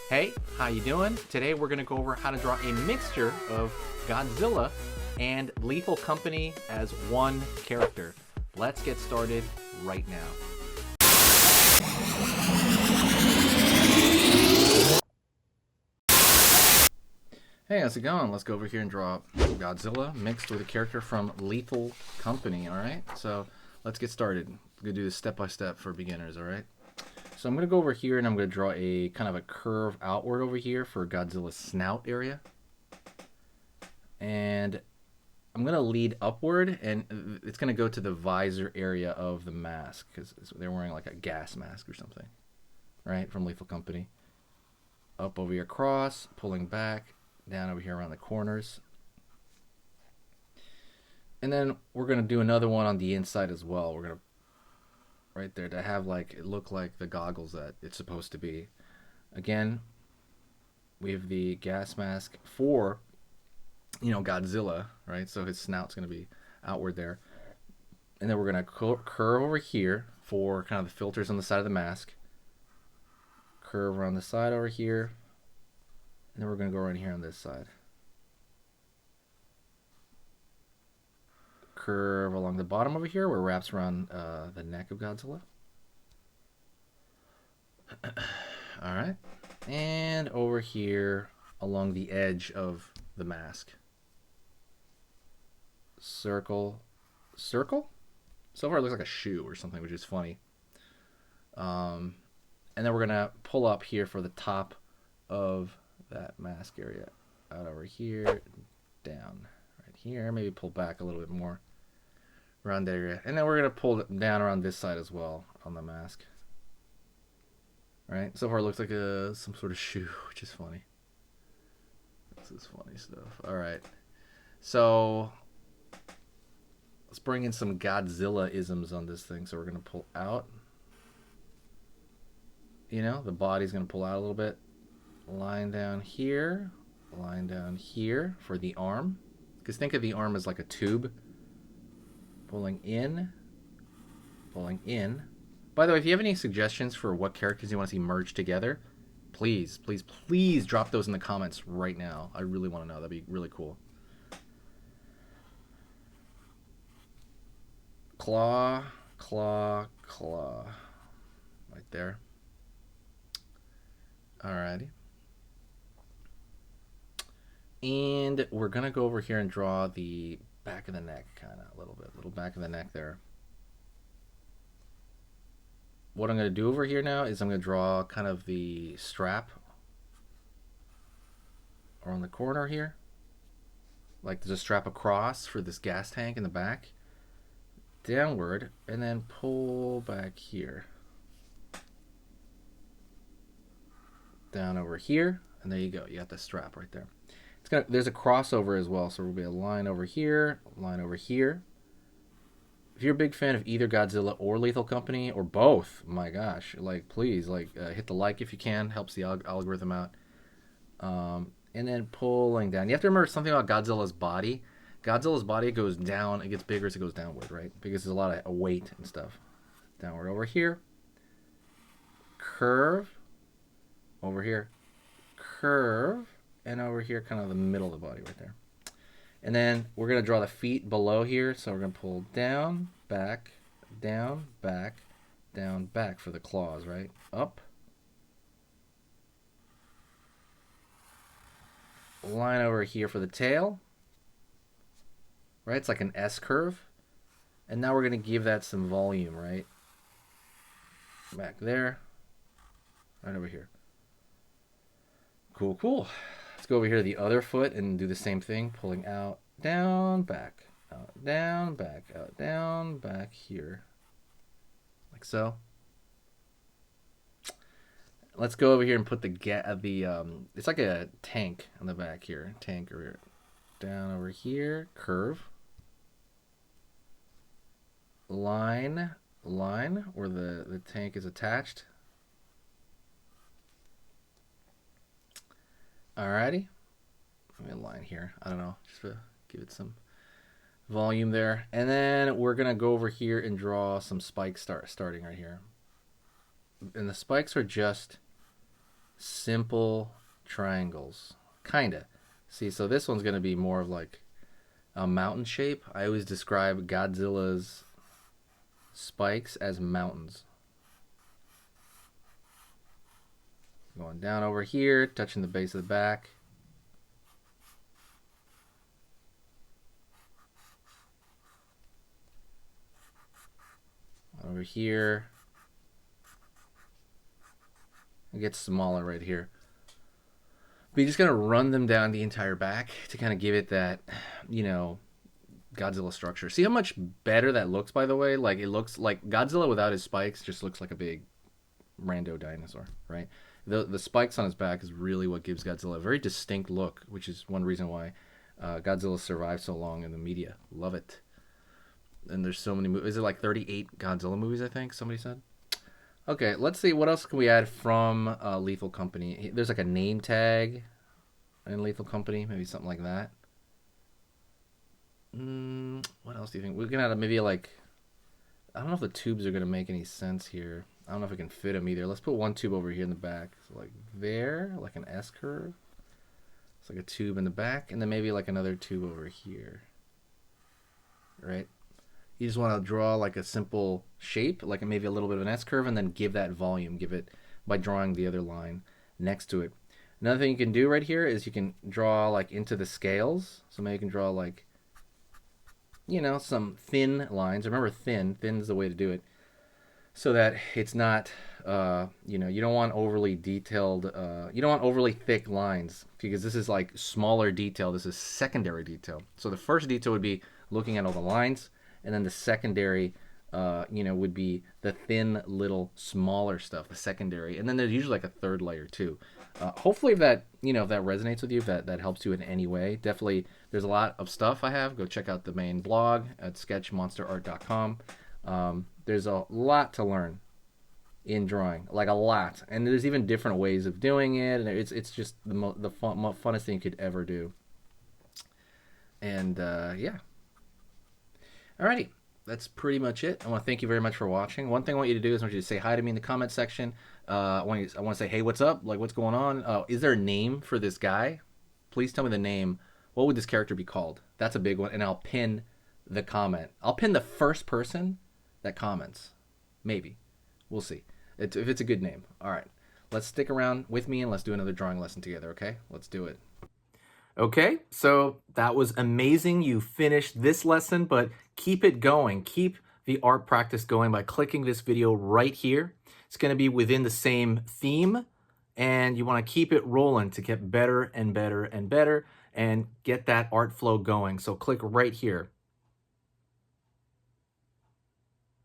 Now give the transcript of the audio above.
Hey, how you doing? Today we're going to go over how to draw a mixture of Godzilla and Lethal Company as one character. Let's get started right now. Hey, how's it going? Let's go over here and draw Godzilla mixed with a character from Lethal Company, alright? So let's get started. We're going to do this step by step for beginners, alright? So I'm going to go over here and I'm going to draw a kind of a curve outward over here for Godzilla's snout area. And I'm going to lead upward and it's going to go to the visor area of the mask because they're wearing like a gas mask or something, right? From Lethal Company. Up over here across, pulling back, down over here around the corners. And then we're going to do another one on the inside as well. We're going to right there to have like it look like the goggles that it's supposed to be. Again, we have the gas mask for, you know, Godzilla, right? So his snout's going to be outward there. And then we're going to curve over here for kind of the filters on the side of the mask. Curve around the side over here. And then we're going to go right here on this side. Curve along the bottom over here where it wraps around the neck of Godzilla. Alright. And over here along the edge of the mask. Circle. Circle? So far it looks like a shoe or something, which is funny. And then we're going to pull up here for the top of that mask area. Out over here, down right here. Maybe pull back a little bit more. Around that area. And then we're going to pull it down around this side as well on the mask. Right? So far it looks like some sort of shoe, which is funny. This is funny stuff. Alright. So let's bring in some Godzilla-isms on this thing. So we're going to pull out. You know, the body's going to pull out a little bit. Line down here. Line down here for the arm. Because think of the arm as like a tube. Pulling in. Pulling in. By the way, if you have any suggestions for what characters you want to see merged together, please, please, please drop those in the comments right now. I really want to know. That'd be really cool. Claw, claw, claw. Right there. Alrighty. And we're going to go over here and draw the back of the neck, kind of a little bit. Little back of the neck there. What I'm going to do over here now is I'm going to draw kind of the strap around the corner here. Like there's a strap across for this gas tank in the back. Downward, and then pull back here. Down over here, and there you go. You got the strap right there. There's a crossover as well, so there will be a line over here, line over here. If you're a big fan of either Godzilla or Lethal Company, or both, my gosh, like please, like hit the like if you can, helps the algorithm out. And then pulling down. You have to remember something about Godzilla's body. Godzilla's body goes down, it gets bigger as it goes downward, right? Because there's a lot of weight and stuff. Downward over here. Curve. Over here. Curve. And over here, kind of the middle of the body right there. And then we're going to draw the feet below here. So we're going to pull down, back, down, back, down, back for the claws, right? Up. Line over here for the tail. Right? It's like an S curve. And now we're going to give that some volume, right? Back there. Right over here. Cool, cool. Let's go over here to the other foot and do the same thing. Pulling out, down, back, out, down, back, out, down, back here. Like so. Let's go over here and put it's like a tank on the back here. Tank over here. Down over here. Curve. Line where the tank is attached. Alrighty. Let me line here. I don't know. Just to give it some volume there. And then we're going to go over here and draw some spikes starting right here. And the spikes are just simple triangles. Kinda. See, so this one's going to be more of like a mountain shape. I always describe Godzilla's spikes as mountains. Going down over here, touching the base of the back. Over here. It gets smaller right here. But you're just going to run them down the entire back to kind of give it that, you know, Godzilla structure. See how much better that looks, by the way? Like, it looks like Godzilla without his spikes just looks like a big rando dinosaur, right? The spikes on his back is really what gives Godzilla a very distinct look, which is one reason why Godzilla survived so long in the media. Love it. And there's so many movies. Is it like 38 Godzilla movies, I think somebody said? Okay, let's see. What else can we add from Lethal Company? There's like a name tag in Lethal Company. Maybe something like that. What else do you think? We can add maybe like... I don't know if the tubes are going to make any sense here. I don't know if I can fit them either. Let's put one tube over here in the back. So like there, like an S curve. It's like a tube in the back. And then maybe like another tube over here. Right? You just want to draw like a simple shape, like maybe a little bit of an S curve, and then give that volume. Give it by drawing the other line next to it. Another thing you can do right here is you can draw like into the scales. So maybe you can draw like, you know, some thin lines. Remember, thin is the way to do it, so that it's not, you know, you don't want overly detailed, you don't want overly thick lines, because this is like smaller detail. This is secondary detail. So the first detail would be looking at all the lines. And then the secondary, you know, would be the thin, little, smaller stuff, the secondary. And then there's usually like a third layer too. Hopefully, if that, you know, if that resonates with you, if that helps you in any way, definitely. There's a lot of stuff I have. Go check out the main blog at sketchmonsterart.com. There's a lot to learn in drawing, like a lot. And there's even different ways of doing it. And it's just the funnest thing you could ever do. And yeah. Alrighty, that's pretty much it. I want to thank you very much for watching. One thing I want you to do is I want you to say hi to me in the comment section. I want to say, hey, what's up? Like, what's going on? Is there a name for this guy? Please tell me the name. What would this character be called? That's a big one, and I'll pin the comment. I'll pin the first person that comments. Maybe. We'll see. If it's a good name. All right. Let's stick around with me, and let's do another drawing lesson together, okay? Let's do it. Okay, so that was amazing. You finished this lesson, but keep it going. Keep the art practice going by clicking this video right here. It's going to be within the same theme, and you want to keep it rolling to get better and better and better and get that art flow going. So click right here.